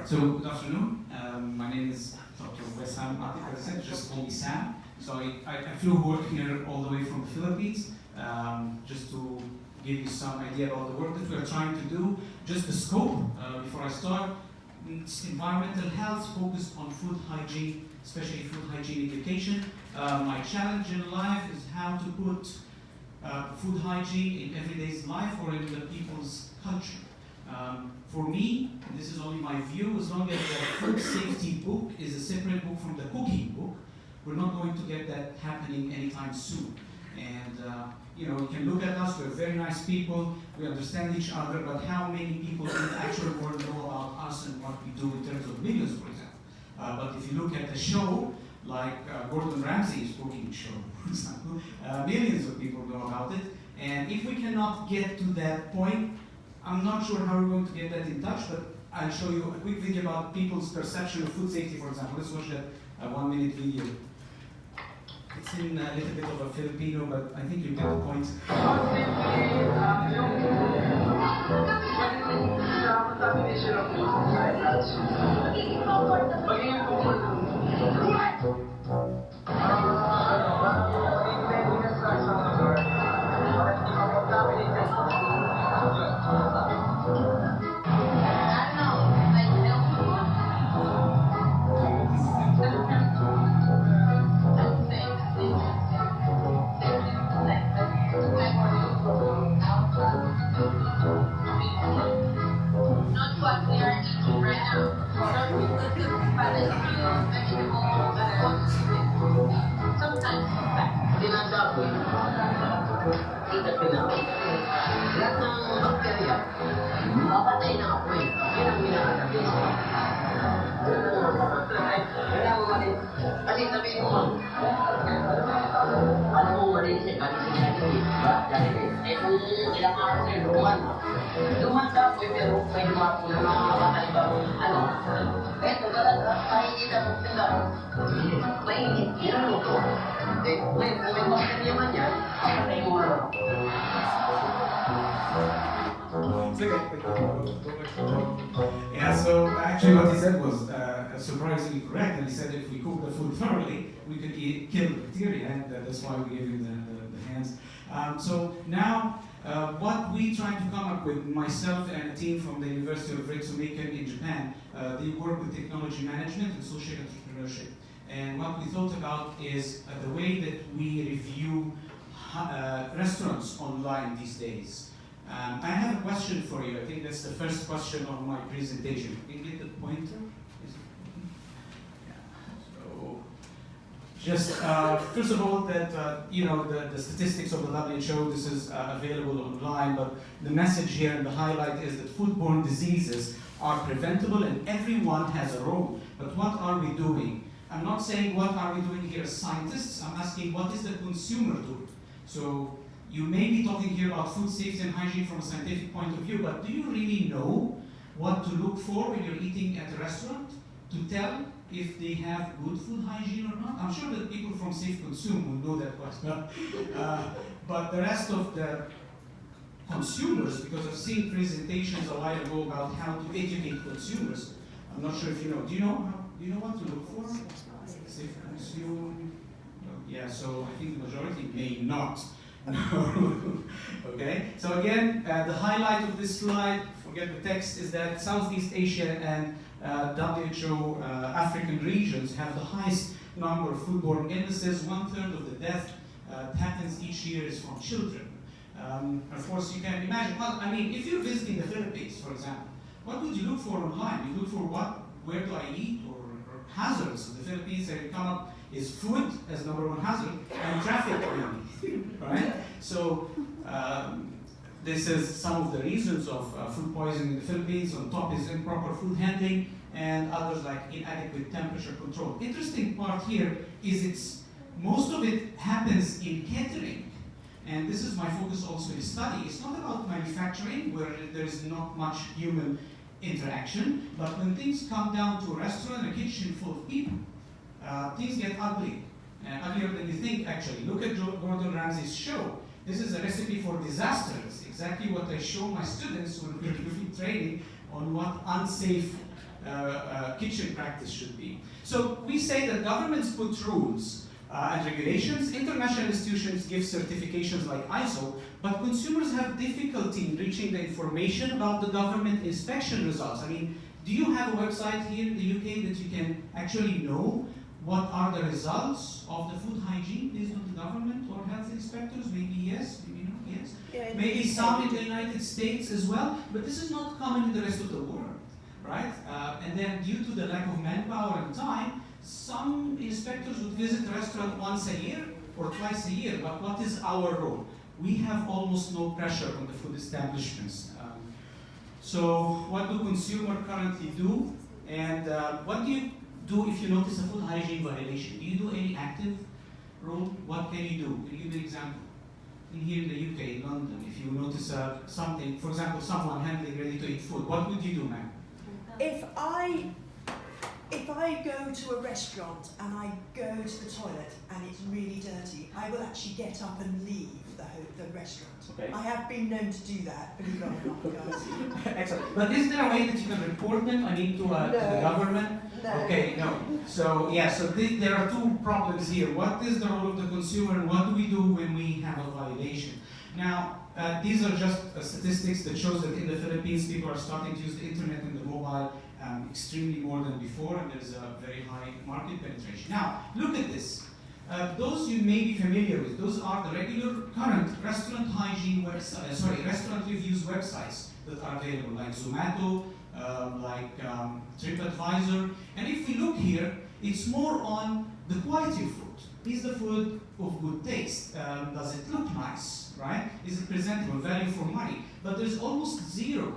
So good afternoon. My name is Dr. Wessam Atif, as I said, just call me Sam. So I flew work here all the way from the Philippines, just to give you some idea about the work that we are trying to do. Just the scope, before I start, it's environmental health focused on food hygiene, especially food hygiene education. My challenge in life is how to put food hygiene in everyday's life or in the people's culture. For me, and this is only my view, as long as the food safety book is a separate book from the cooking book, we're not going to get that happening anytime soon. And you can look at us, we're very nice people, we understand each other, but how many people in the actual world know about us and what we do in terms of millions, for example. But if you look at a show like Gordon Ramsay's cooking show, for example, millions of people know about it. And if we cannot get to that point, I'm not sure how we're going to get that in touch, but I'll show you a quick video about people's perception of food safety, for example. Let's watch that 1-minute video. It's in a little bit of a Filipino, but I think you get the point. Yeah, so actually what he said was surprisingly correct, and he said if we cook the food thoroughly, we could kill the bacteria, and that's why we gave you the hands. So now, what we trying to come up with, myself and a team from the University of Restaurant in Japan, they work with technology management and social entrepreneurship. And what we thought about is the way that we review restaurants online these days. I have a question for you. I think that's the first question of my presentation. Can you get the pointer? So, just first of all, that the statistics of the WHO. This is available online, but the message here and the highlight is that foodborne diseases are preventable, and everyone has a role. But what are we doing? I'm not saying what are we doing here as scientists. I'm asking what is the consumer doing. So you may be talking here about food safety and hygiene from a scientific point of view, but do you really know what to look for when you're eating at a restaurant to tell if they have good food hygiene or not? I'm sure that people from Safe Consume will know that quite well. But the rest of the consumers, because I've seen presentations a while ago about how to educate consumers, I'm not sure if you know. Do you know what to look for? Safe Consume? Yeah, so I think the majority may not. Okay, so again, the highlight of this slide, forget the text, is that Southeast Asia and WHO African regions have the highest number of foodborne illnesses. 1/3 of the death happens each year is from children. Of course, you can imagine, well, I mean, if you're visiting the Philippines, for example, what would you look for online? You look for where do I eat, or hazards. In the Philippines, they come up is food as #1 hazard, and traffic really, right? So this is some of the reasons of food poisoning in the Philippines. On top is improper food handling, and others like inadequate temperature control. Interesting part here is most of it happens in catering, and this is my focus also in study. It's not about manufacturing, where there is not much human interaction, but when things come down to a restaurant, a kitchen full of people, things get ugly, uglier than you think actually. Look at Gordon Ramsay's show. This is a recipe for disaster. It's exactly what I show my students when we're doing training on what unsafe kitchen practice should be. So we say that governments put rules and regulations, international institutions give certifications like ISO, but consumers have difficulty in reaching the information about the government inspection results. I mean, do you have a website here in the UK that you can actually know what are the results of the food hygiene based on the government or health inspectors? Maybe yes, maybe no, yes. Yeah, maybe some in the United States as well, but this is not common in the rest of the world, right? And then due to the lack of manpower and time, some inspectors would visit the restaurant once a year or twice a year, but what is our role? We have almost no pressure on the food establishments. So what do consumers currently do? And what do you do if you notice a food hygiene violation? Do you do any active role? What can you do? Can you give me an example? Here in the UK, in London, if you notice something, for example, someone handling ready-to-eat food, what would you do, ma'am? If I go to a restaurant and I go to the toilet and it's really dirty, I will actually get up and leave the restaurant. Okay. I have been known to do that, believe it or not, guys. Excellent. But is there a way that you can report them, I mean, to the government? No. Okay, no. So, yeah, so there are two problems here. What is the role of the consumer and what do we do when we have a violation? Now, these are just statistics that shows that in the Philippines, people are starting to use the internet and the mobile extremely more than before, and there's a very high market penetration. Now, look at this. Those you may be familiar with, those are the regular current restaurant hygiene website, restaurant reviews websites that are available, like Zomato, like TripAdvisor. And if we look here, it's more on the quality of food. Is the food of good taste? Does it look nice, right? Is it presentable, value for money? But there's almost zero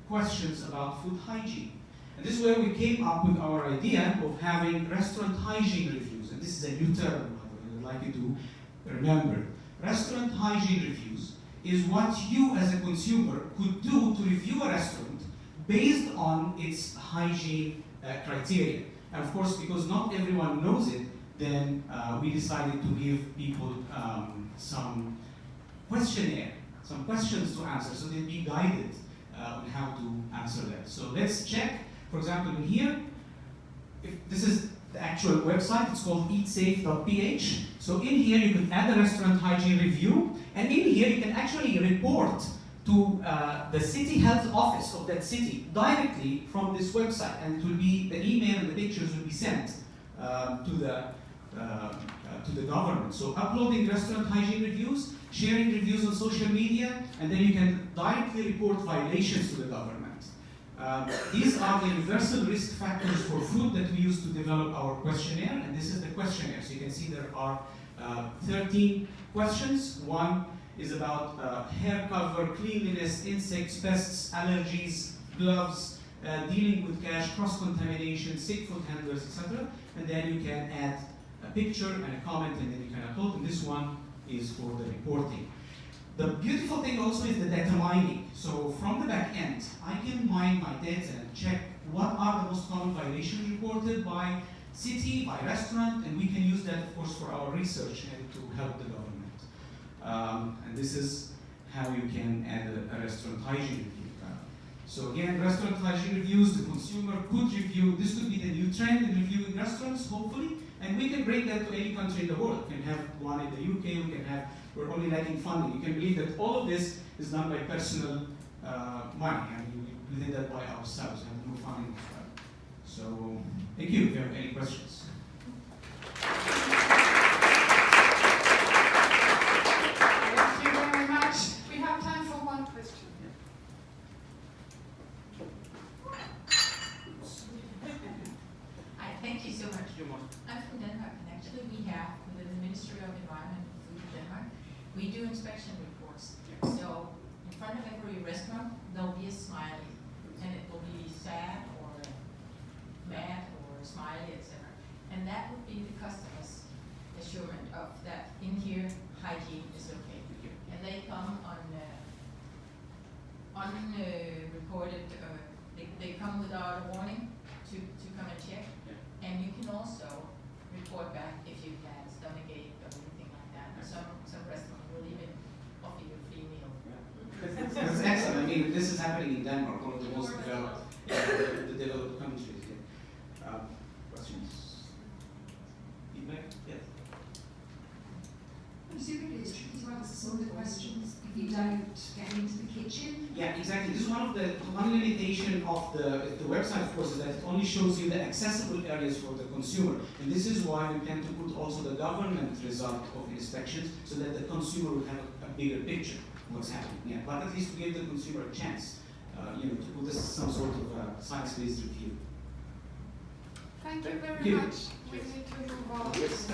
questions about food hygiene. And this is where we came up with our idea of having restaurant hygiene reviews. And this is a new term, I'd like you to remember. Restaurant hygiene reviews is what you as a consumer could do to review a restaurant based on its hygiene criteria. And of course, because not everyone knows it, then we decided to give people some questionnaire, some questions to answer, so they'd be guided on how to answer that. So let's check. For example, in here, if this is the actual website, it's called eatsafe.ph. So in here you can add a restaurant hygiene review, and in here you can actually report to the city health office of that city directly from this website, and it will be, the email and the pictures will be sent to the government. So uploading restaurant hygiene reviews, sharing reviews on social media, and then you can directly report violations to the government. These are the universal risk factors for food that we use to develop our questionnaire, and this is the questionnaire. So you can see there are 13 questions. One is about hair cover, cleanliness, insects, pests, allergies, gloves, dealing with cash, cross-contamination, sick food handlers, etc. And then you can add a picture and a comment, and then you can upload. And this one is for the reporting. The beautiful thing also is the data mining. So from the back end, I can mine my data and check what are the most common violations reported by city, by restaurant, and we can use that, of course, for our research and to help the government. And this is how you can add a restaurant hygiene review. So again, restaurant hygiene reviews, the consumer could review, this could be the new trend in reviewing restaurants, hopefully, and we can bring that to any country in the world. We can have one in the UK, we can have, we're only lacking funding. You can believe that all of this is done by personal money. I mean, we did that by ourselves, we have no funding. So, thank you if you have any questions. Thank you very much. We have time for one question. Hi, thank you so much. I'm from Denmark, and actually we have, within the Ministry of Environment and Food in Denmark, we do inspection reports. So, in front of every restaurant, there'll be a smiley, and it will be sad or mad or smiley, etc. And that would be the customer's assurance of that in here, hygiene is okay. And they come on unreported, they come without a warning to come and check. And you can also report back if you've had stomachache or anything like that. Some restaurants will even offer you a free meal. That's excellent. I mean, this is happening in Denmark, one of the most developed hand is raised. Yeah. Questions? Feedback? Yes. Presumably it's tricky to answer some of the questions if you don't get into the kitchen. Yeah, exactly. This is one limitation of the website, of course, is that it only shows you the accessible areas for the consumer. And this is why we plan to put also the government result of inspections so that the consumer will have a bigger picture of what's happening. Yeah, but at least to give the consumer a chance, to put this some sort of science-based review. Thank you very Thank you. much. We need to move on. Yes.